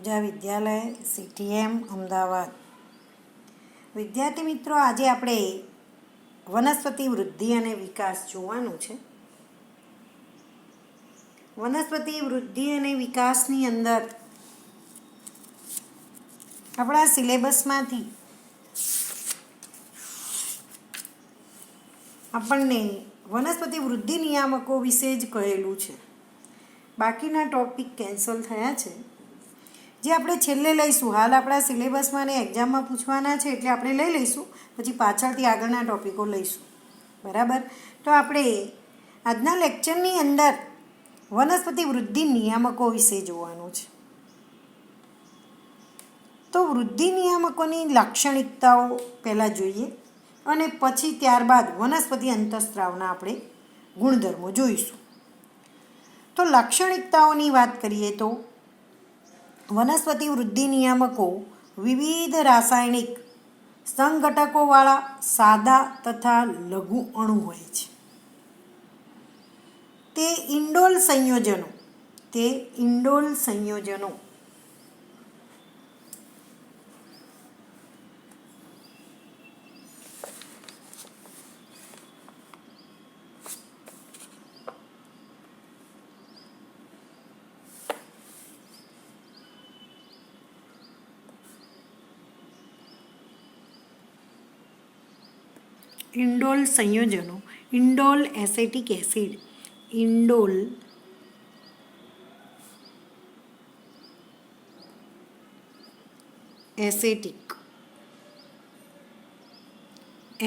પૂજા વિદ્યાલય CTM Ahmedabad. વિદ્યાર્થી મિત્રો, આજે આપણે વનસ્પતિ વૃદ્ધિ અને વિકાસ જોવાનું છે. વનસ્પતિ વૃદ્ધિ અને વિકાસની અંદર આપણા સિલેબસમાંથી આપણને વનસ્પતિ વૃદ્ધિ નિયામકો વિશે જ કહેલું છે. બાકીના ટોપિક કેન્સલ થયા છે, જે આપણે છેલ્લે લઈશું. હાલ આપણા સિલેબસમાં ને એક્ઝામમાં પૂછવાના છે એટલે આપણે લઈ લઈશું, પછી પાછળથી આગળના ટોપિકો લઈશું. બરાબર? તો આપણે આજના લેક્ચરની અંદર વનસ્પતિ વૃદ્ધિ નિયામકો વિશે જોવાનું છે. તો વૃદ્ધિ નિયામકોની લાક્ષણિકતાઓ પહેલાં જોઈએ અને પછી ત્યારબાદ વનસ્પતિ અંતઃસ્ત્રાવના આપણે ગુણધર્મો જોઈશું. તો લાક્ષણિકતાઓની વાત કરીએ તો વનસ્પતિ વૃદ્ધિ નિયામકો વિવિધ રાસાયણિક સંઘટકોવાળા સાદા તથા લઘુ અણુ હોય છે. તે ઇન્ડોલ સંયોજનો indole acetic acid, indole acetic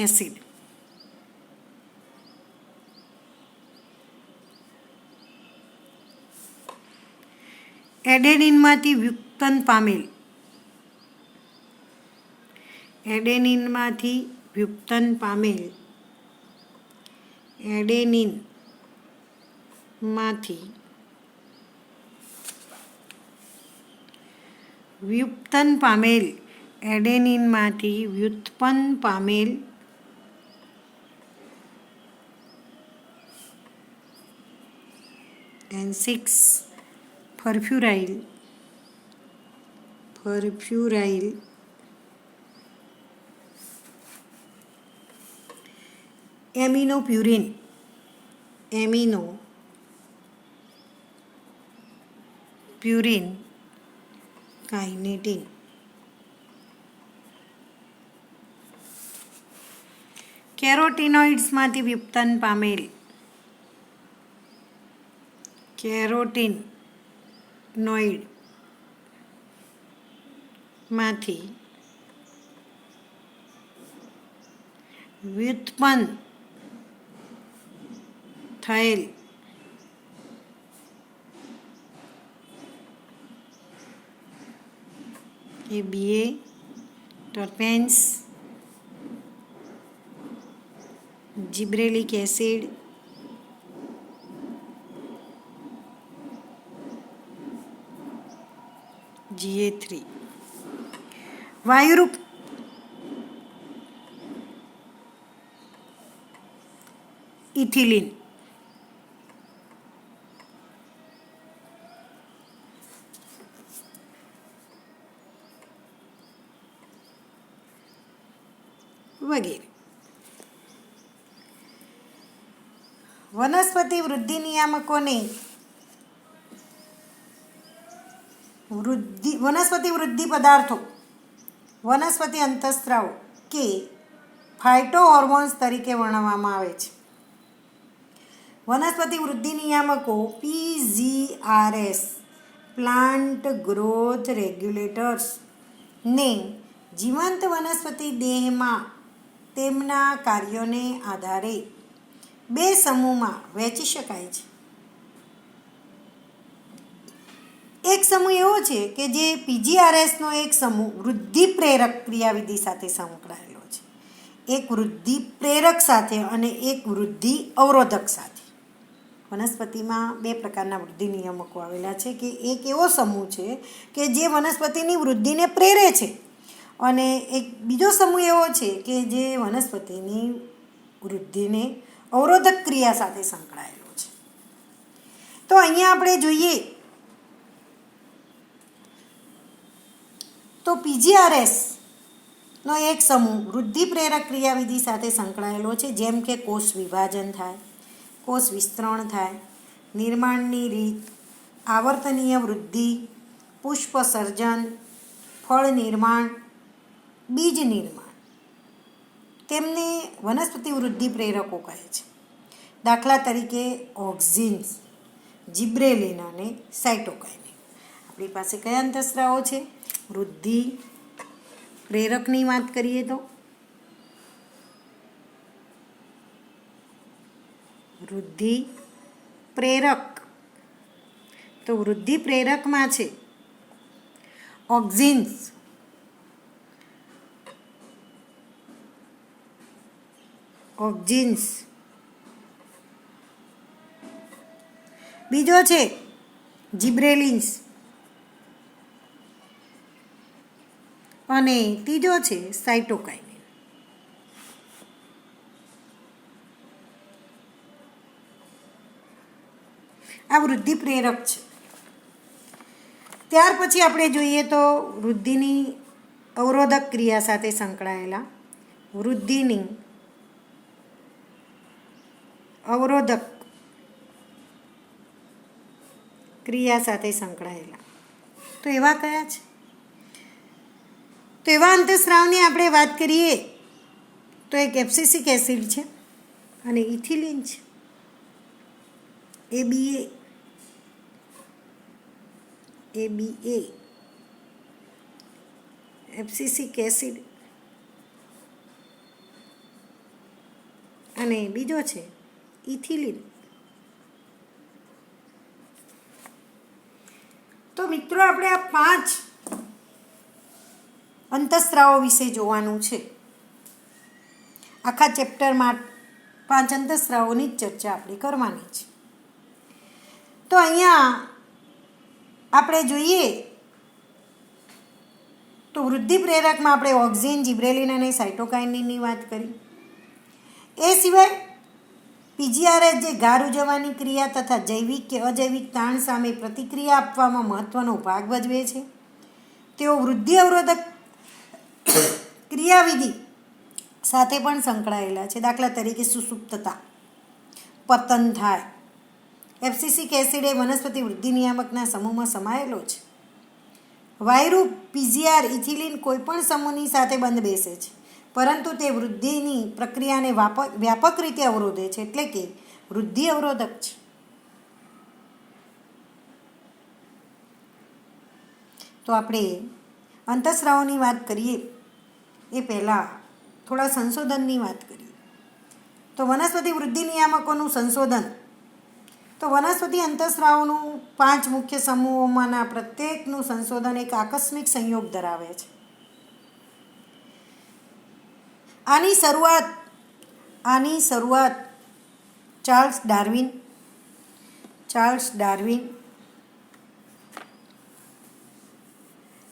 acid, એડેનિનમાંથી વ્યુત્પન્ન પામેલ એડેનિનમાંથી વ્યુત્પન્ન પામેલ N6 ફર્ફ્યુરાઇલ એમિનોપ્યુરિન કાઇનેટિન, કેરોટીનોઇડ્સમાંથી વ્યુત્પન્ન પામેલ કેરોટીનોઇડમાંથી વ્યુત્પન્ન થયેલ BA ટર્પેન્સ, જિબ્રેલિક એસિડ, GA3, વાયુરૂપ ઇથિલિન, વગેરે. વનસ્પતિ વૃદ્ધિ નિયામકોને વનસ્પતિ વૃદ્ધિ પદાર્થો, વનસ્પતિ અંતઃસ્ત્રાવો કે ફાઇટોહોર્મોન્સ તરીકે વર્ણવવામાં આવે છે. વનસ્પતિ વૃદ્ધિ નિયામકો PGRS પ્લાન્ટ ગ્રોથ રેગ્યુલેટર્સ ને જીવંત વનસ્પતિ દેહમાં તેમના કાર્યોને આધારે બે સમૂહમાં વહેંચી શકાય છે. એક સમૂહ એવો છે કે જે PGRSનો એક સમૂહ વૃદ્ધિ પ્રેરક ક્રિયાવિધિ સાથે સંકળાયેલો છે, એક વૃદ્ધિ પ્રેરક સાથે અને એક વૃદ્ધિ અવરોધક સાથે. વનસ્પતિમાં બે પ્રકારના વૃદ્ધિ નિયામકો આવેલા છે કે એક એવો સમૂહ છે કે જે વનસ્પતિની વૃદ્ધિને પ્રેરે છે અને એક બીજો સમૂહ એવો છે કે જે વનસ્પતિની વૃદ્ધિને અવરોધક ક્રિયા સાથે સંકળાયેલો છે. તો અહીંયા આપણે જોઈએ તો પીજીઆરએસ નો એક સમૂહ વૃદ્ધિ પ્રેરક ક્રિયાવિધિ સાથે સંકળાયેલો છે, જેમ કે કોષ વિભાજન થાય, કોષ વિસ્તરણ થાય, નિર્માણની રીત, આવર્તનીય વૃદ્ધિ, પુષ્પ સર્જન, ફળ નિર્માણ, બીજ નિર્માણ. તેમને વનસ્પતિ વૃદ્ધિ પ્રેરકો કહે છે. દાખલા તરીકે ઓક્ઝિન્સ, જિબ્રેલિન અને સાઇટોકાઇનિન. આપણી પાસે કયા અંતઃસ્રાવો છે? વૃદ્ધિ પ્રેરકની વાત કરીએ તો વૃદ્ધિ પ્રેરક, તો વૃદ્ધિ પ્રેરકમાં છે ઓક્ઝિન્સ, બીજો છે જિબ્રેલિન્સ અને ત્રીજો છે સાઇટોકાઇનિન. આ વૃદ્ધિ પ્રેરક છે. ત્યાર પછી આપણે જોઈએ તો વૃદ્ધિની અવરોધક ક્રિયા સાથે સંકળાયેલા, વૃદ્ધિની અવરોધક ક્રિયા સાથે સંકળાયેલા, તો એવા કયા છે? તો એવા અંતઃસ્રાવની આપણે વાત કરીએ તો એક એબ્સિસિક એસિડ છે અને ઇથિલિન છે. ABA એબ્સિસિક એસિડ અને બીજો છે ઇથિલિન. તો મિત્રો આપણે આ 5 અંતઃસ્રાવો વિશે જોવાનું છે. આખા ચેપ્ટરમાં 5 અંતઃસ્રાવોની જ ચર્ચા આપણે કરવાની છે. તો અહીંયા આપણે જોઈએ તો વૃદ્ધિ પ્રેરકમાં આપણે ઓક્ઝિન, જિબ્રેલિન અને સાઇટોકાઇનિનની વાત કરી. એ સિવાય પીજીઆરએસ જે ગાર ઉજવવાની ક્રિયા તથા જૈવિક કે અજૈવિક તાણ સામે પ્રતિક્રિયા આપવામાં મહત્વનો ભાગ ભજવે છે. તેઓ વૃદ્ધિ અવરોધક ક્રિયાવિધિ સાથે પણ સંકળાયેલા છે. દાખલા તરીકે સુસુપ્તતા, પતન થાય. એબ્સિસિક એસિડ એ વનસ્પતિ વૃદ્ધિ નિયામકના સમૂહમાં સમાયેલો છે. વાયરુ, પીજીઆર, ઇથિલિન કોઈપણ સમૂહની સાથે બંધ બેસે છે, પરંતુ તે વૃદ્ધિની પ્રક્રિયાને વ્યાપક રીતે અવરોધે છે, એટલે કે વૃદ્ધિ અવરોધક છે. તો આપણે અંતઃસ્રાવોની વાત કરીએ એ પહેલાં થોડા સંશોધનની વાત કરીએ. તો વનસ્પતિ વૃદ્ધિ નિયામકોનું સંશોધન. તો વનસ્પતિ અંતઃસ્રાવોનું 5 મુખ્ય સમૂહોમાંના પ્રત્યેકનું સંશોધન એક આકસ્મિક સંયોગ ધરાવે છે. આની શરૂઆત ચાર્લ્સ ડાર્વિન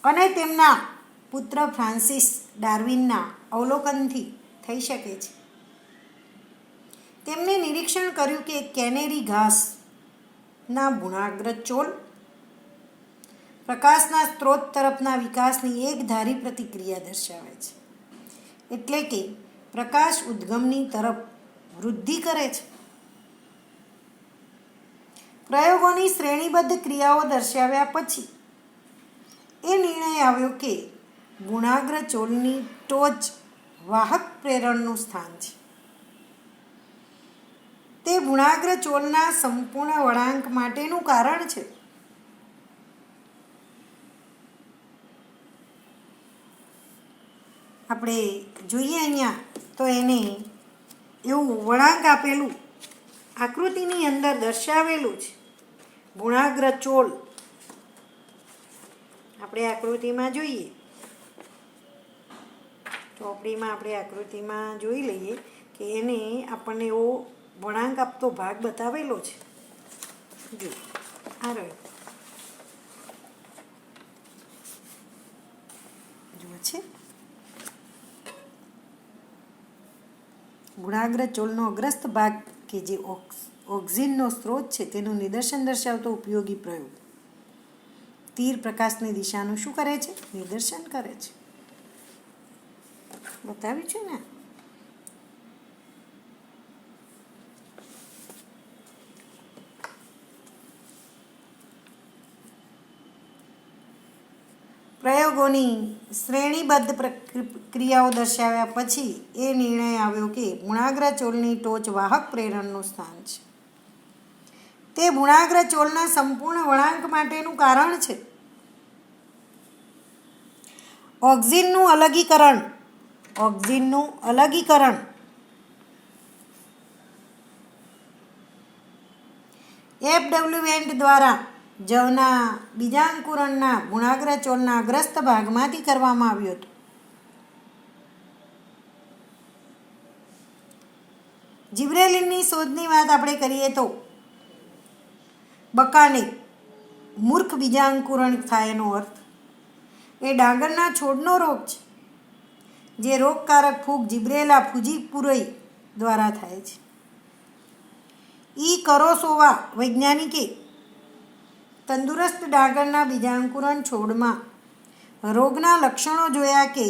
અને તેમના પુત્ર ફ્રાન્સિસ ડાર્વિનના અવલોકનથી થઈ શકે છે. તેમણે નિરીક્ષણ કર્યું કે કેનેરી ઘાસના ગુણાગ્ર ચોલ પ્રકાશના સ્ત્રોત તરફના વિકાસની એકધારી પ્રતિક્રિયા દર્શાવે છે, એટલે કે પ્રકાશ ઉદ્ગમની તરફ વૃદ્ધિ કરે છે. પ્રયોગોની શ્રેણીબદ્ધ ક્રિયાઓ દર્શાવ્યા પછી એ નિર્ણય આવ્યો કે ગુણાગ્ર ચોલની ટોચ વાહક પ્રેરણનું સ્થાન છે. તે ગુણાગ્ર ચોલના સંપૂર્ણ વળાંક માટેનું કારણ છે. આપણે જોઈએ અહીંયા તો એને એવું વળાંક આપેલું આકૃતિની અંદર દર્શાવેલું છે. ગુણાગ્ર ચોલ આપણે આકૃતિમાં જોઈએ, ચોપડીમાં આપણે આકૃતિમાં જોઈ લઈએ કે એને આપણને એવો વળાંક આપતો ભાગ બતાવેલો છે. જો આ રહ્યો, જુઓ છે ગુણાગ્ર ચોલનો અગ્રસ્ત ભાગ કે જે ઓક્ઝિનનો સ્ત્રોત છે તેનું નિદર્શન દર્શાવતો ઉપયોગી પ્રયોગ. તીર પ્રકાશની દિશાનું શું કરે છે? નિદર્શન કરે છે. બતાવ્યું છે ને. પ્રયોગોની શ્રેણીબદ્ધ ક્રિયાઓ દર્શાવ્યા પછી એ નિર્ણય આવ્યો કે ગુણાગ્રચોલની ટોચ વાહક પ્રેરણનું સ્થાન છે. તે ગુણાગ્રચોલના સંપૂર્ણ વળાંક માટેનું કારણ છે. ઓક્સિનનું અલગીકરણ એફડબ્લ્યુએન્ટ દ્વારા જવના બીજાંકુરણના ગુણાગ્રચોલના અગ્રસ્ત ભાગમાંથી કરવામાં આવ્યું હતું. જિબ્રેલિનની શોધની વાત આપણે કરીએ તો બકાને મૂર્ખ બીજાંકુરણ થાય એનો અર્થ એ ડાંગરના છોડનો રોગ છે, જે રોગકારક ફૂગ જિબ્રેલા ફુજીપુરોઈ દ્વારા થાય છે. કરોસોવા વૈજ્ઞાનિકે તંદુરસ્ત ડાંગરના બીજાંકુરણ છોડમાં રોગના લક્ષણો જોયા કે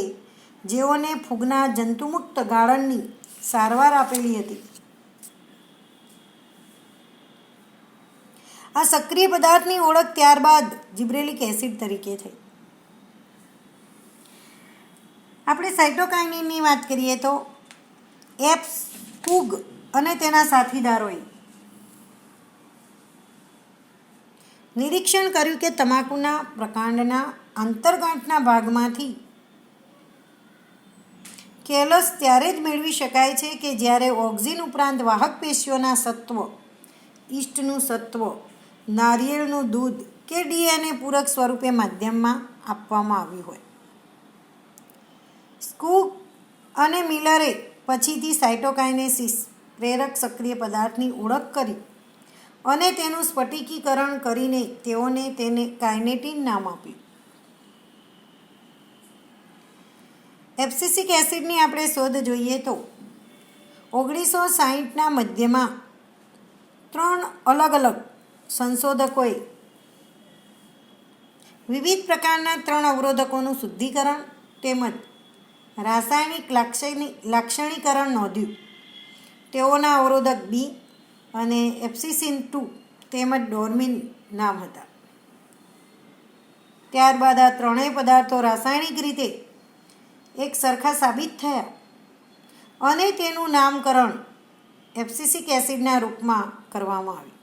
જેઓને ફૂગના જંતુમુક્ત ગાળણની સારવાર આપેલી હતી. આ સક્રિય પદાર્થની ઓળખ ત્યારબાદ જિબ્રેલિક એસિડ તરીકે થઈ. આપણે સાઇટોકાઇનિનની વાત કરીએ તો ફૂગ અને તેના સાથીદારોએ નિરીક્ષણ કર્યું કે તમાકુના પ્રકાંડના આંતરગાંઠના ભાગમાંથી કેલસ ત્યારે જ મેળવી શકાય છે કે જ્યારે ઓક્સિન ઉપરાંત વાહક પેશીઓના સત્વ, ઈસ્ટનું સત્વ, નારિયેળનું દૂધ કે ડીએનએ પૂરક સ્વરૂપે માધ્યમમાં આપવામાં આવ્યું હોય. સ્કૂગ અને મિલરે પછીથી સાઇટોકાઇનેસિસ પ્રેરક સક્રિય પદાર્થની ઓળખ કરી અને તેનું સ્ફટિકીકરણ કરીને તેઓને તેને કાઇનેટીન નામ આપ્યું. એબ્સિસિક એસિડની આપણે શોધ જોઈએ તો 1960ના મધ્યમાં 3 અલગ અલગ સંશોધકોએ વિવિધ પ્રકારના 3 અવરોધકોનું શુદ્ધિકરણ તેમજ રાસાયણિક લાક્ષણિકરણ નોંધ્યું. તેઓના અવરોધક બી અને એપ્સિસિન 2 તેમજ ડોર્મિન નામ હતા. ત્યારબાદ આ ત્રણેય પદાર્થો રાસાયણિક રીતે એક સરખા સાબિત થયા અને તેનું નામકરણ એબ્સિસિક એસિડના રૂપમાં કરવામાં આવ્યું.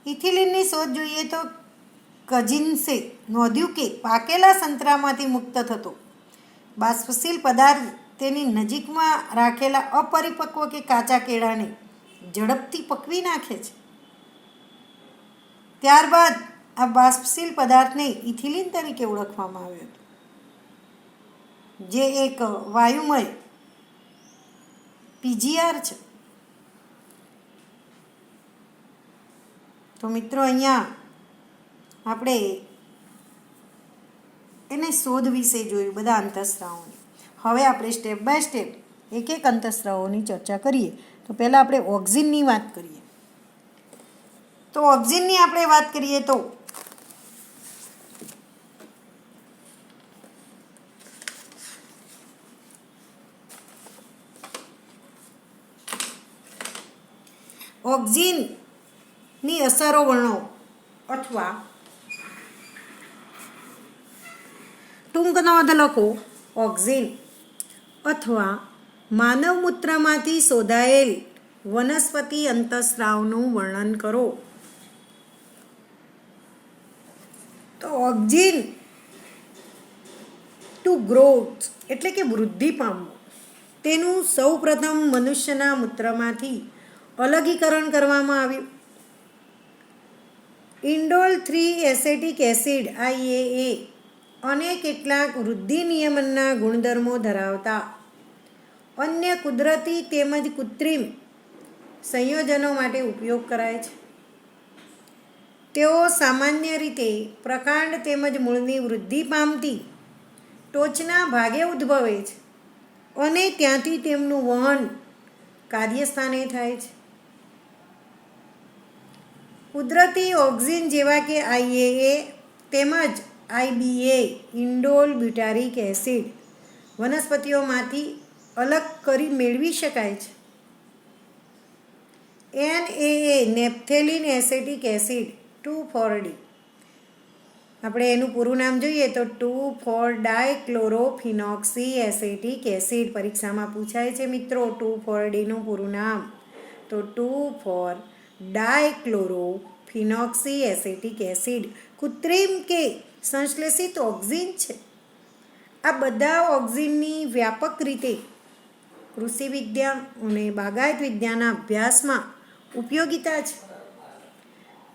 ઇથિલિનની શોધ જોઈએ તો કજિન્સે નોંધ્યું કે પાકેલા સંતરામાંથી મુક્ત થતો બાષ્પશીલ પદાર્થ તેની નજીકમાં રાખેલા અપરિપક્વ કે કાચા કેળાને ઝડપથી પકવી નાખે છે. ત્યારબાદ આ બાષ્પશીલ પદાર્થને ઇથિલિન તરીકે ઓળખવામાં આવ્યો હતો, જે એક વાયુમય પીજીઆર છે. તો મિત્રો અહીંયા આપણે એને શોધ વિશે જોયું, બધા અંતઃસ્રાવોની. હવે આપણે સ્ટેપ બાય સ્ટેપ એક એક અંતઃસ્રાવોની ચર્ચા કરીએ. તો પહેલાં આપણે ઓક્સિનની વાત કરીએ. તો ઓક્સિનની આપણે વાત કરીએ તો ઓક્સિનની અસરો વર્ણો અથવા ટૂંક નોંધ લખો. ઓક્સિન અથવા માનવ મૂત્રમાંથી શોધાયેલ વનસ્પતિ અંતઃસ્રાવનું વર્ણન કરો. તો ઓક્સિન ટુ ગ્રોથ એટલે કે વૃદ્ધિ પામવું, તેનું સૌ પ્રથમ મનુષ્યના મૂત્રમાંથી અલગીકરણ કરવામાં આવ્યું. ઇન્ડોલ 3 એસેટિક એસિડ IAA અને કેટલાક વૃદ્ધિ નિયમનના ગુણધર્મો ધરાવતા અન્ય કુદરતી તેમજ કૃત્રિમ સંયોજનો માટે ઉપયોગ કરાય છે. તેઓ સામાન્ય રીતે પ્રકાંડ તેમજ મૂળની વૃદ્ધિ પામતી ટોચના ભાગે ઉદ્ભવે છે અને ત્યાંથી તેમનું વહન કાર્યસ્થાને થાય છે. કુદરતી ઓક્સિન જેવા કે IAA તેમજ IBA ઇન્ડોલ બ્યુટારિક એસિડ વનસ્પતિઓમાંથી અલગ કરી મેળવી શકાય છે. NAA naphthalene acetic acid 2,4-D આપણે એનું પૂરું નામ જોઈએ તો 2,4-ડાયક્લોરોફિનોક્સી એસેટિક એસિડ પરીક્ષામાં પૂછાય છે મિત્રો. 2,4-Dનું પૂરું નામ તો 2,4-ડાયક્લોરોફિનોક્સી એસેટિક એસિડ કૃત્રિમ કે સંશ્લેષિત ઓક્સિન છે. આ બધા ઓક્સિનની વ્યાપક રીતે કૃષિ વિજ્ઞાન અને બાગાયત વિદ્યાના અભ્યાસમાં ઉપયોગિતા છે.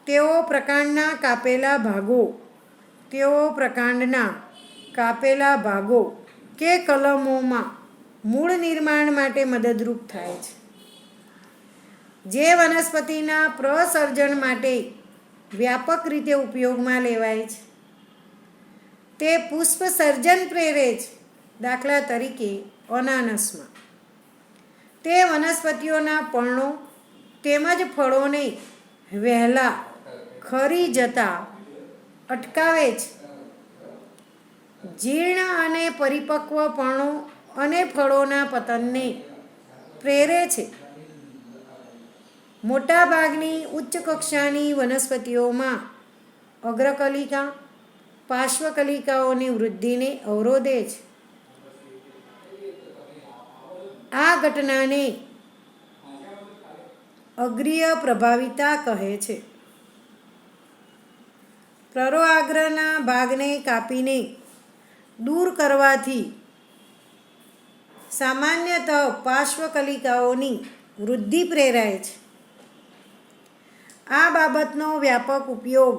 તેઓ પ્રકાંડના કાપેલા ભાગો કે કલમોમાં મૂળ નિર્માણ માટે મદદરૂપ થાય છે, જે વનસ્પતિના પ્રસર્જન માટે વ્યાપક રીતે ઉપયોગમાં લેવાય છે. તે પુષ્પ સર્જન પ્રેરે છે. દાખલા તરીકે અનાનસમાં તે વનસ્પતિઓના પર્ણો તેમજ ફળોને વહેલા ખરી જતા અટકાવે છે. જીર્ણ અને પરિપક્વ પર્ણો અને ફળોના પતનને પ્રેરે છે. મોટાભાગની ઉચ્ચ કક્ષાની વનસ્પતિઓમાં અગ્રકલિકા પાર્શ્વકલિકાઓની વૃદ્ધિને અવરોધે છે. આ ઘટનાને અગ્રીય પ્રભાવિતા કહે છે. પરોઆગ્રના ભાગને કાપીને દૂર કરવાથી સામાન્યતઃ પાર્શ્વકલિકાઓની વૃદ્ધિ પ્રેરાય છે. આ બાબતનો વ્યાપક ઉપયોગ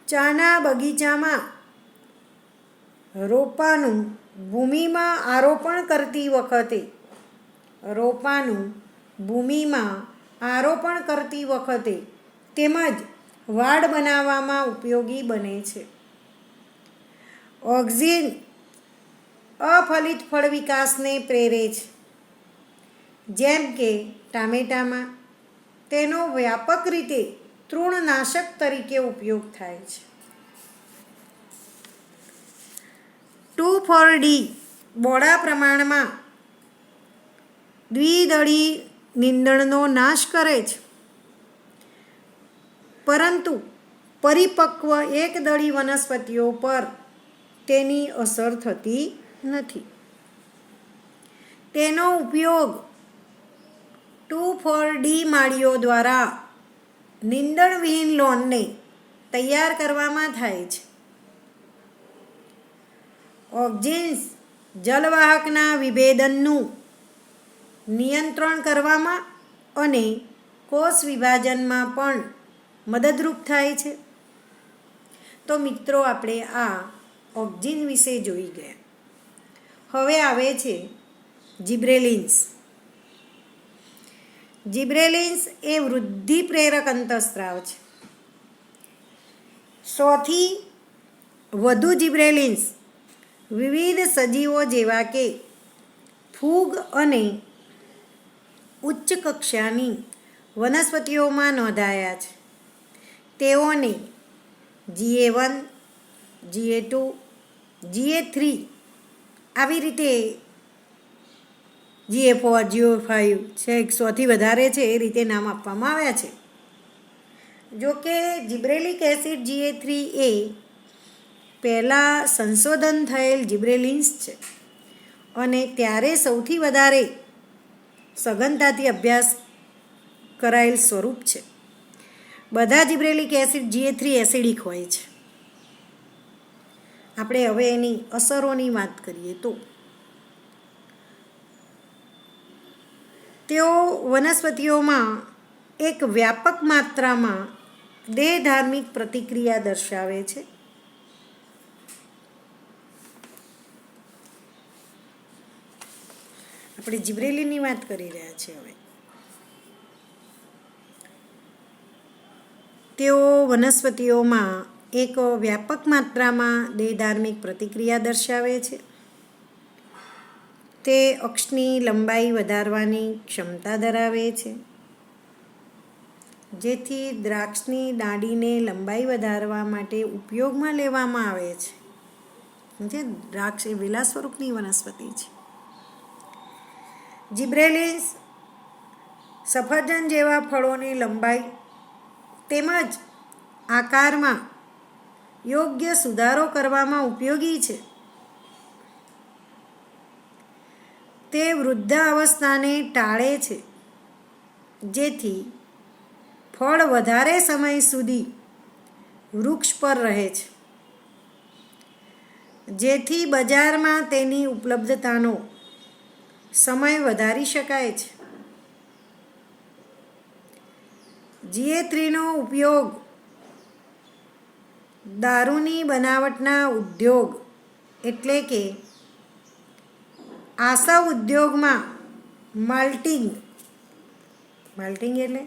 ચાના બગીચામાં રોપાનું ભૂમિમાં આરોપણ કરતી વખતે તેમજ વાડ બનાવવામાં ઉપયોગી બને છે. ઓક્સિન અફલિત ફળ વિકાસને પ્રેરે છે. જેમ કે ટામેટામાં તેનો વ્યાપક રીતે તૃણનાશક તરીકે ઉપયોગ થાય છે. 2,4-D બોડા પ્રમાણમાં દ્વિદળી નીંદણનો નાશ કરે છે, પરંતુ પરિપક્વ એકદળી વનસ્પતિઓ પર તેની અસર થતી નથી. તેનો ઉપયોગ 2,4-D માળીઓ દ્વારા નીંદણવિહીન લોનને તૈયાર કરવામાં થાય છે. ઓક્સિન્સ જલવાહકના વિભેદનનું નિયંત્રણ કરવામાં અને કોષ વિભાજનમાં પણ મદદરૂપ થાય છે. તો મિત્રો આપણે આ ઓક્સિન વિશે જોઈ ગયા. હવે આવે છે જિબ્રેલિન્સ. જિબ્રેલિન્સ એ વૃદ્ધિ પ્રેરક અંતઃસ્ત્રાવ છે. 100થી વધુ જિબ્રેલિન્સ વિવિધ સજીવો જેવા કે ફૂગ અને ઉચ્ચ કક્ષાની વનસ્પતિઓમાં નોંધાયા છે. તેઓને GA1, GA2, GA3 આવી રીતે GA4, GA5 છે 100થી વધારે છે એ રીતે નામ આપવામાં આવ્યા છે. જો કે જિબ્રેલિક એસિડ GA3 એ પહેલાં સંશોધન થયેલ જિબ્રેલિન્સ છે અને ત્યારે સૌથી વધારે સઘનતાથી અભ્યાસ કરાયેલ સ્વરૂપ છે. બધા જિબ્રેલિક એસિડ GA3 એસિડિક હોય છે. આપણે હવે એની અસરોની વાત કરીએ તો તેઓ વનસ્પતિઓમાં એક વ્યાપક માત્રામાં દેહધાર્મિક પ્રતિક્રિયા દર્શાવે છે. આપણે જિબ્રેલિનની વાત કરી રહ્યા છીએ. હવે તેઓ વનસ્પતિઓમાં એક વ્યાપક માત્રામાં દેહધાર્મિક પ્રતિક્રિયા દર્શાવે છે. તે અક્ષની લંબાઈ વધારવાની ક્ષમતા ધરાવે છે. જેથી દ્રાક્ષની ડાળીને લંબાઈ વધારવા માટે ઉપયોગમાં લેવામાં આવે છે. જે દ્રાક્ષ એ વેલા સ્વરૂપની વનસ્પતિ છે. જિબ્રેલિન્સ સફરજન જેવા ફળોની લંબાઈ તેમજ આકારમાં યોગ્ય સુધારો કરવામાં ઉપયોગી છે. તે વૃદ્ધાવસ્થાને ટાળે છે, જેથી ફળ વધારે સમય સુધી વૃક્ષ પર રહે છે, જેથી બજારમાં તેની ઉપલબ્ધતાનો સમય વધારી શકાય છે. GA3નો ઉપયોગ દારૂની બનાવટના ઉદ્યોગ એટલે કે આસવ ઉદ્યોગમાં માલ્ટિંગ એટલે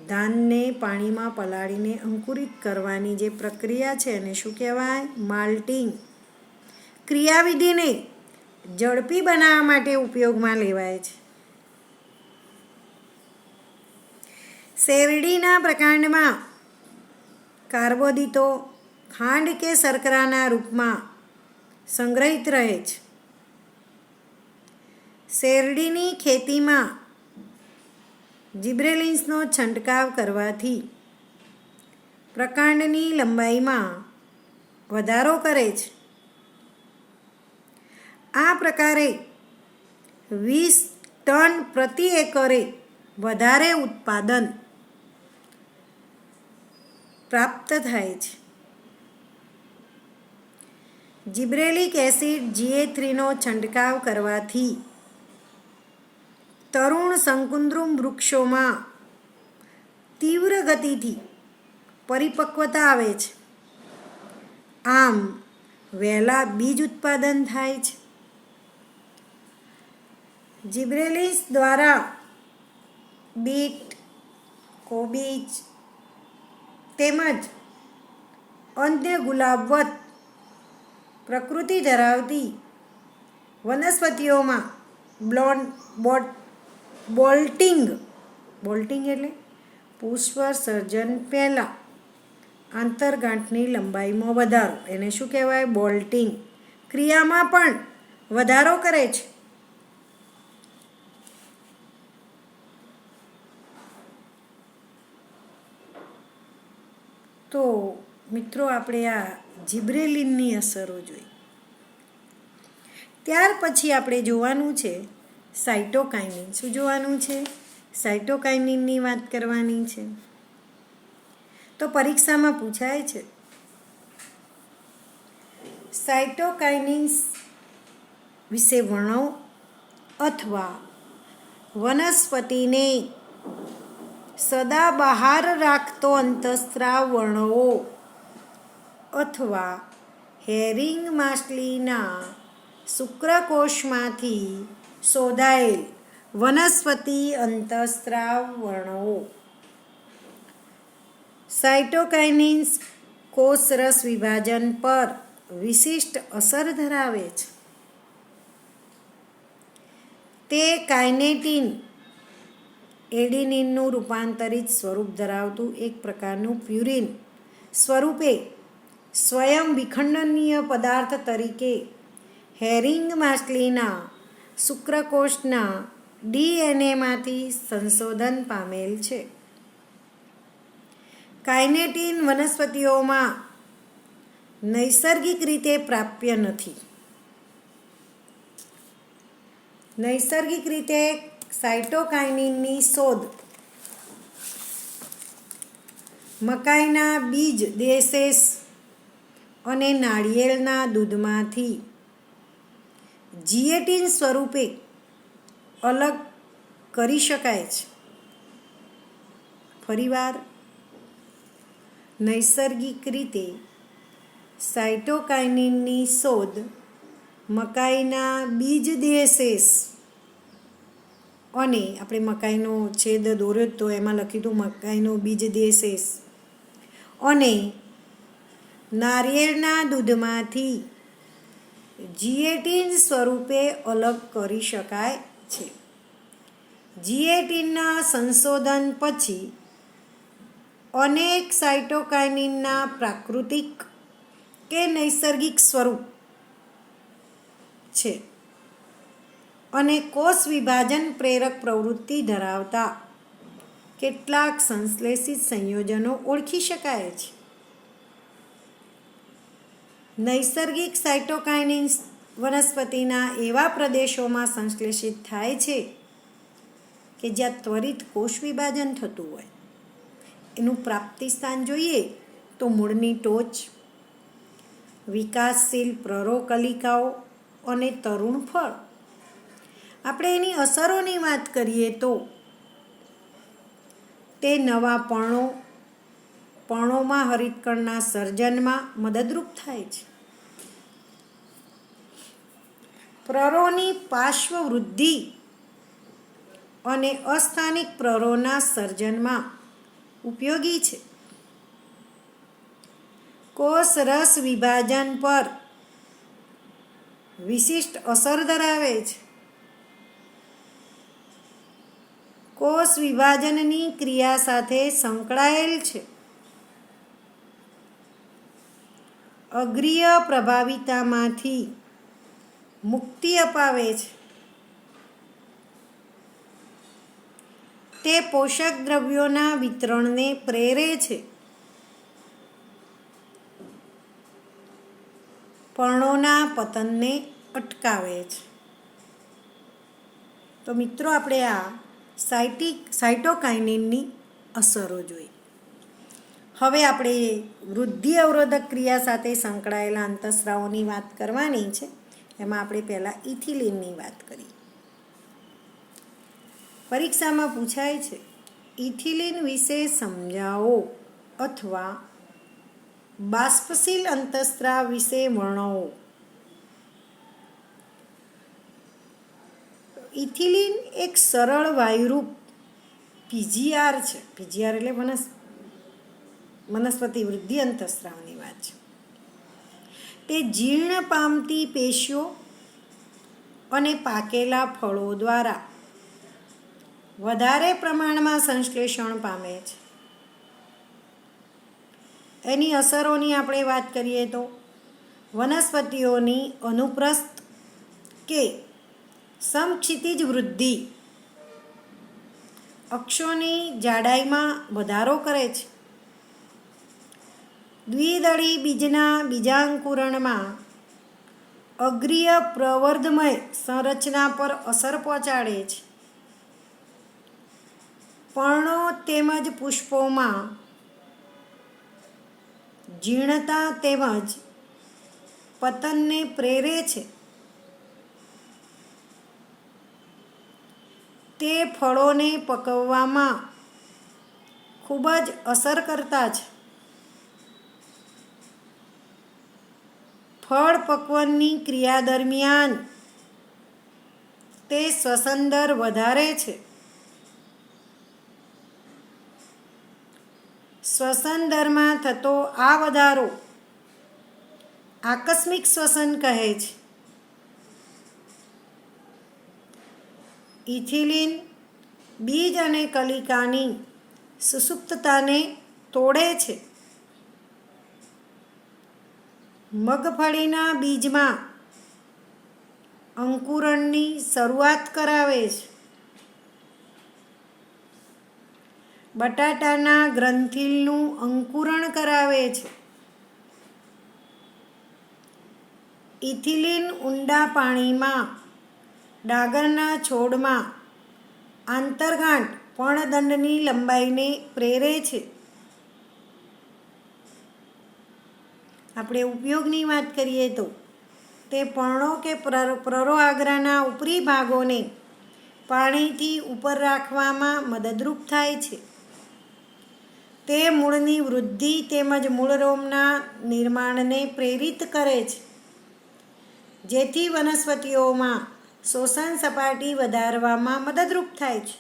ધાનને પાણીમાં પલાળીને અંકુરિત કરવાની જે પ્રક્રિયા છે એને શું કહેવાય? માલ્ટિંગ ક્રિયાવિધિને ઝડપી બનાવવા માટે ઉપયોગમાં લેવાય છે. શેરડીના પ્રકાંડમાં કાર્બોદિતો ખાંડ કે શર્કરાના રૂપમાં સંગ્રહિત રહે છે. શેરડીની ખેતીમાં જિબ્રેલિન્સનો છંટકાવ કરવાથી પ્રકાંડની લંબાઈમાં વધારો કરે છે. આ પ્રકારે 20 ટન પ્રતિ એકરે વધારે ઉત્પાદન પ્રાપ્ત થાય છે. જિબ્રેલિક એસિડ GA3નો છંટકાવ કરવાથી તરુણ શંકુદ્રુમ વૃક્ષોમાં તીવ્ર ગતિથી પરિપક્વતા આવે છે. આમ વહેલા બીજ ઉત્પાદન થાય છે. જિબ્રેલિન્સ દ્વારા બીટ, કોબીજ તેમજ અન્ય ગુલાબવત પ્રકૃતિ ધરાવતી વનસ્પતિઓમાં બોલ્ટિંગ એટલે પુષ્પ સર્જન પહેલાં આંતરગાંઠની લંબાઈમાં વધારો, એને શું કહેવાય? બોલ્ટિંગ ક્રિયામાં પણ વધારો કરે છે. તો મિત્રો, આપણે આ જિબ્રેલિનની અસરો જોઈ. ત્યાર પછી આપણે જોવાનું છે સાઇટોકાઇનિન. શું જોવાનું છે? સાઇટોકાઇનિનની વાત કરવાની છે. તો પરીક્ષામાં પૂછાય છે સાઇટોકાઇનિન્સ વિશે વર્ણવો અથવા વનસ્પતિને સદાબહાર રાખતો અંતઃસ્ત્રાવ વર્ણવો અથવા હેરિંગ માછલીના શુક્રકોશમાંથી શોધાયેલ વનસ્પતિ અંતઃસ્ત્રાવ વર્ણવો. સાઇટોકાઇનિન્સ કોષરસ વિભાજન પર વિશિષ્ટ અસર ધરાવે છે. તે કાઇનેટીન એડિનિનનું રૂપાંતરિત સ્વરૂપ ધરાવતું એક પ્રકારનું પ્યુરિન સ્વરૂપે સ્વયં વિખંડનીય પદાર્થ તરીકે હેરિંગ માછલીના શુક્રકોષના DNAમાંથી સંશોધન પામેલ છે. કાઇનેટીન વનસ્પતિઓમાં નૈસર્ગિક રીતે પ્રાપ્ય નથી. નૈસર્ગિક રીતે સાઇટોકાઇનિનની શોધ મકાઈના બીજ દેશેસ અને નાળિયેરના દૂધમાંથી જીએટીન સ્વરૂપે અલગ કરી શકાય છે. ફરીવાર, નૈસર્ગિક રીતે સાઇટોકાઇનિનની શોધ મકાઈના બીજ દેશેસ અને આપણે મકાઈનો છેદ દોર્યો તો એમાં લખ્યું હતું મકાઈનો બીજ દેશેસ અને નારિયેળના દૂધમાંથી જીએટીન સ્વરૂપે અલગ કરી શકાય છે. જીએટીનના સંશોધન પછી અનેક સાયટોકાઇનિનના પ્રાકૃતિક કે નૈસર્ગિક સ્વરૂપ છે અને કોષ વિભાજન પ્રેરક પ્રવૃત્તિ ધરાવતા કેટલાક સંશ્લેષિત સંયોજનો ઓળખી શકાય છે. નૈસર્ગિક સાયટોકાઇનિન્સ વનસ્પતિના એવા પ્રદેશોમાં સંશ્લેષિત થાય છે કે જ્યાં ત્વરિત કોષ વિભાજન થતું હોય. એનું પ્રાપ્તિ સ્થાન જોઈએ તો મૂળની ટોચ, વિકાસશીલ પ્રરોકલિકાઓ અને તરુણ ફળ. આપણે એની અસરોની વાત કરીએ તો તે નવા પર્ણોમાં હરિતકણના સર્જનમાં મદદરૂપ થાય છે. પ્રરોની પાર્શ્વવૃદ્ધિ અને અસ્થાનિક પ્રરોના સર્જનમાં ઉપયોગી છે. કોષ રસ વિભાજન પર વિશિષ્ટ અસર ધરાવે છે. કોષ વિભાજનની ક્રિયા સાથે સંકળાયેલ છે. અગ્રીય પ્રભાવિતામાંથી મુક્તિ અપાવે છે. તે પોષક દ્રવ્યોના વિતરણને પ્રેરે છે. પર્ણોના પતનને અટકાવે છે. તો મિત્રો, આપણે આ સાયટોકાઇનિનની અસરો જોઈ. હવે આપણે વૃદ્ધિ અવરોધક ક્રિયા સાથે સંકળાયેલા અંતઃસ્રાવોની વાત કરવાની છે. એમાં આપણે પહેલાં ઇથિલિનની વાત કરી. પરીક્ષામાં પૂછાય છે, ઇથિલિન વિશે સમજાવો અથવા બાષ્પશીલ અંતઃસ્રાવ વિશે વર્ણવો. ઇથિલિન એક સરળ વાયુરૂપ પીજીઆર છે. પીજીઆર એટલે વનસ્પતિ વૃદ્ધિ અંતઃસ્રાવની વાત છે. તે જીર્ણ પામતી પેશીઓ અને પાકેલા ફળો દ્વારા વધારે પ્રમાણમાં સંશ્લેષણ પામે છે. એની અસરોની આપણે વાત કરીએ તો વનસ્પતિઓની અનુપ્રસ્થ કે સમક્ષિતિજ વૃદ્ધિ, અક્ષોની જાડાઈમાં વધારો કરે છે. દ્વિદળી બીજના બીજાંકુરણમાં અગ્રીય પ્રવર્ધમય સંરચના પર અસર પહોંચાડે છે. પર્ણો તેમજ પુષ્પોમાં જીર્ણતા તેમજ પતનને પ્રેરે છે. તે ફળોને પકવવામાં ખૂબ જ અસર કરતા છે. ફળ પક્વનની ક્રિયા દરમિયાન તે શ્વસન દર વધારે છે. શ્વસન દરમાં થતો આ વધારો આકસ્મિક શ્વસન કહે છે. ઇથિલિન બીજ અને કલિકાની સુષુપ્તતાને તોડે છે. મગફળીના બીજમાં અંકુરણની શરૂઆત કરાવે છે. બટાટાના ગ્રંથિલનું અંકુરણ કરાવે છે. ઇથિલિન ઊંડા પાણીમાં ડાંગરના છોડમાં આંતરગાંઠ પર્ણદંડની લંબાઈને પ્રેરે છે. આપણે ઉપયોગની વાત કરીએ તો તે પર્ણો કે પ્રરોઆગ્રાના ઉપરી ભાગોને પાણીથી ઉપર રાખવામાં મદદરૂપ થાય છે. તે મૂળની વૃદ્ધિ તેમજ મૂળરોમના નિર્માણને પ્રેરિત કરે છે, જેથી વનસ્પતિઓમાં શોષણ સપાટી વધારવામાં મદદરૂપ થાય છે.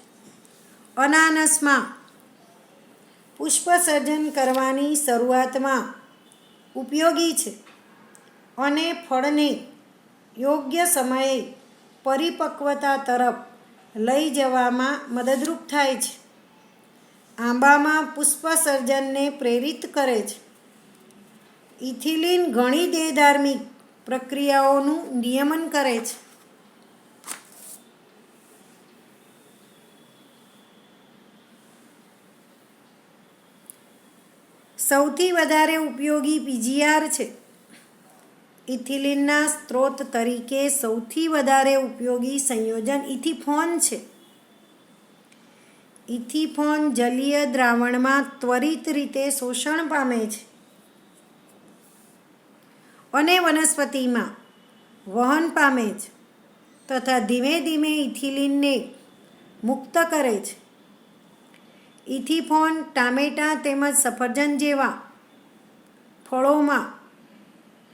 અનાનસમાં પુષ્પસર્જન કરવાની શરૂઆતમાં ઉપયોગી છે અને ફળને યોગ્ય સમયે પરિપક્વતા તરફ લઈ જવામાં મદદરૂપ થાય છે. આંબામાં પુષ્પ સર્જનને પ્રેરિત કરે છે. ઇથિલિન ઘણી દેહધાર્મિક પ્રક્રિયાઓનું નિયમન કરે છે. સૌથી વધારે ઉપયોગી પીજીઆર છે. ઇથિલિનના સ્ત્રોત તરીકે સૌથી વધારે ઉપયોગી સંયોજન ઇથિફોન છે. ઇથિફોન જલીય દ્રાવણમાં ત્વરિત રીતે શોષણ પામે છે અને વનસ્પતિમાં વહન પામે છે તથા ધીમે ધીમે ઇથિલિનને મુક્ત કરે છે. ઇથિફોન ટામેટાં તેમજ સફરજન જેવા ફળોમાં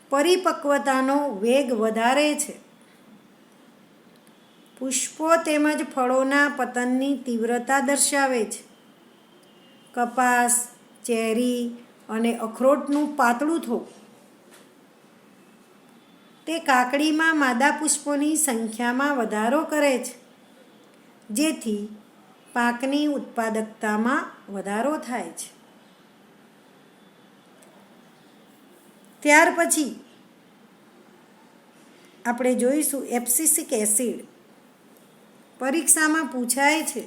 પરિપક્વતાનો વેગ વધારે છે. પુષ્પો તેમજ ફળોના પતનની તીવ્રતા દર્શાવે છે. કપાસ, ચેરી અને અખરોટનું પાતળું થવું તે કાકડીમાં માદા પુષ્પોની સંખ્યામાં વધારો કરે છે, જેથી પાકની ઉત્પાદકતામાં વધારો થાય છે. ત્યાર પછી આપણે જોઈશું એબ્સિસિક એસિડ. પરીક્ષામાં પૂછાય છે.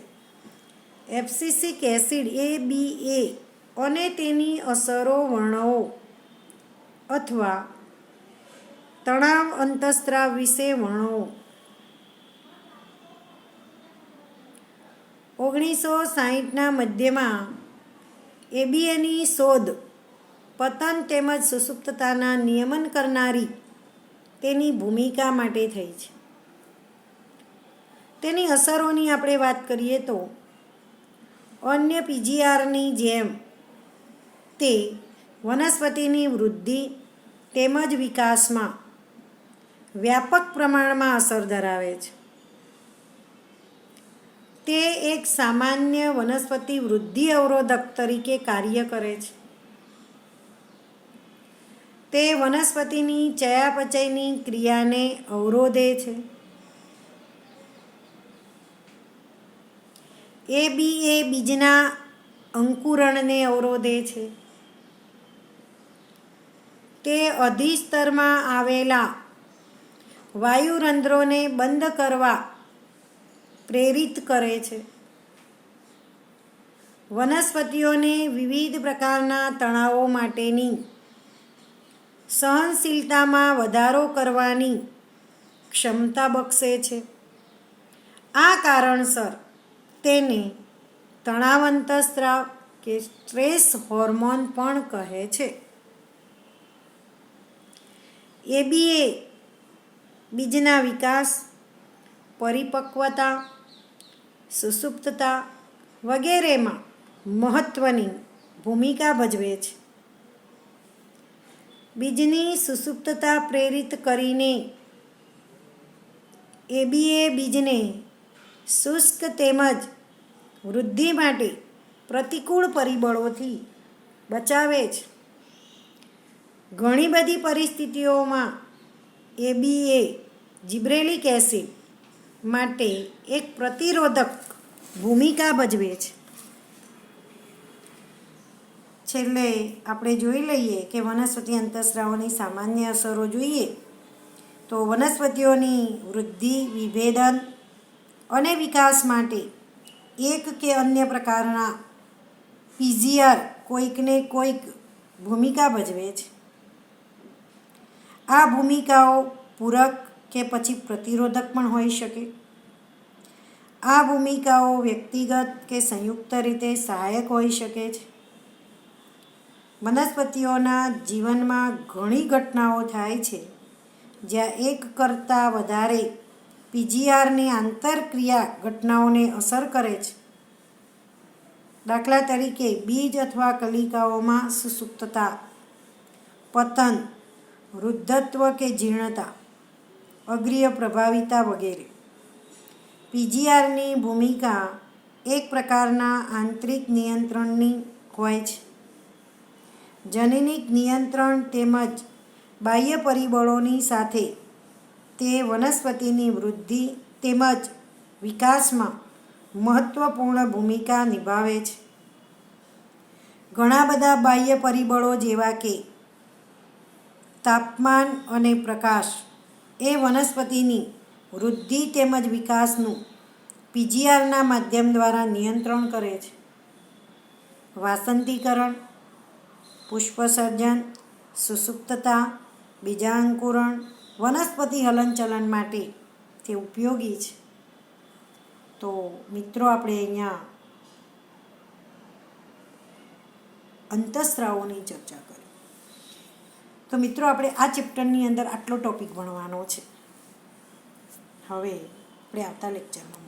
એબ્સિસિક એસિડ ABA અને તેની અસરો વર્ણવો અથવા તણાવ અંતઃસ્ત્રાવ વિશે વર્ણવો. 1960ના મધ્યમાં ABAની શોધ પતન તેમજ સુષુપ્તતાના નિયમન કરનારી તેની ભૂમિકા માટે થઈ છે. તેની અસરોની આપણે વાત કરીએ તો અન્ય પીજીઆરની જેમ તે વનસ્પતિની વૃદ્ધિ તેમજ વિકાસમાં વ્યાપક પ્રમાણમાં અસર ધરાવે છે. તે એક સામાન્ય વનસ્પતિ વૃદ્ધિ અવરોધક તરીકે કાર્ય કરે છે. તે વનસ્પતિની ચયાપચયની ક્રિયાને અવરોધે છે. ABA બીજના અંકુરણને અવરોધે છે. તે અધિસ્તરમાં આવેલા વાયુરંધ્રોને બંધ કરવા પ્રેરિત કરે છે. વનસ્પતિઓને વિવિધ પ્રકારના તણાવો માટેની સહનશીલતામાં વધારો કરવાની ક્ષમતા બક્ષે છે. આ કારણસર તેને તણાવ અંતઃસ્ત્રાવ કે સ્ટ્રેસ હોર્મોન પણ કહે છે. ABA બીજના વિકાસ, પરિપક્વતા, સુષુપ્તતા વગેરેમાં મહત્ત્વની ભૂમિકા ભજવે છે. બીજની સુષુપ્તતા પ્રેરિત કરીને ABA બીજને શુષ્ક તેમજ વૃદ્ધિ માટે પ્રતિકૂળ પરિબળોથી બચાવે છે. ઘણી બધી પરિસ્થિતિઓમાં ABA જિબ્રેલિક એસિડ માટે એક પ્રતિરોધક ભૂમિકા ભજવે છે. છેલ્લે આપણે જોઈ લઈએ કે વનસ્પતિ અંતઃસ્ત્રાવોની સામાન્ય અસરો જોઈએ તો વનસ્પતિઓની વૃદ્ધિ, વિભેદન અને વિકાસ માટે એક કે અન્ય પ્રકારના પીજીઆર કોઈકને કોઈક ભૂમિકા ભજવે છે. આ ભૂમિકાઓ પૂરક કે પછી પ્રતિરોધક પણ હોઈ શકે. આ ભૂમિકાઓ વ્યક્તિગત કે સંયુક્ત રીતે સહાયક હોઈ શકે છે. વનસ્પતિઓના જીવનમાં ઘણી ઘટનાઓ થાય છે જ્યાં એક કરતાં વધારે પીજીઆરની આંતરક્રિયા ઘટનાઓને અસર કરે છે. દાખલા તરીકે બીજ અથવા કલિકાઓમાં સુષુપ્તતા, પતન, વૃદ્ધત્વ કે જીર્ણતા, અગ્રીય પ્રભાવિતા વગેરે. પીજીઆરની ભૂમિકા એક પ્રકારના આંતરિક નિયંત્રણની હોય છે. જનીનિક નિયંત્રણ તેમજ બાહ્ય પરિબળોની સાથે તે વનસ્પતિની વૃદ્ધિ તેમજ વિકાસમાં મહત્ત્વપૂર્ણ ભૂમિકા નિભાવે છે. ઘણા બધા બાહ્ય પરિબળો જેવા કે તાપમાન અને પ્રકાશ એ વનસ્પતિની વૃદ્ધિ તેમજ વિકાસનું પીજીઆરના માધ્યમ દ્વારા નિયંત્રણ કરે છે. વાસંતીકરણ, પુષ્પસર્જન, સુસુપ્તતા, બીજાંકુરણ, વનસ્પતિ હલનચલન માટે તે ઉપયોગી છે. તો મિત્રો આપણે અહીંયા અંતઃસ્રાવોની ચર્ચા કરી. તો મિત્રો આપણે આ ચેપ્ટરની અંદર આટલો ટોપિક ભણવાનો છે. હવે આપણે આવતા લેક્ચરમાં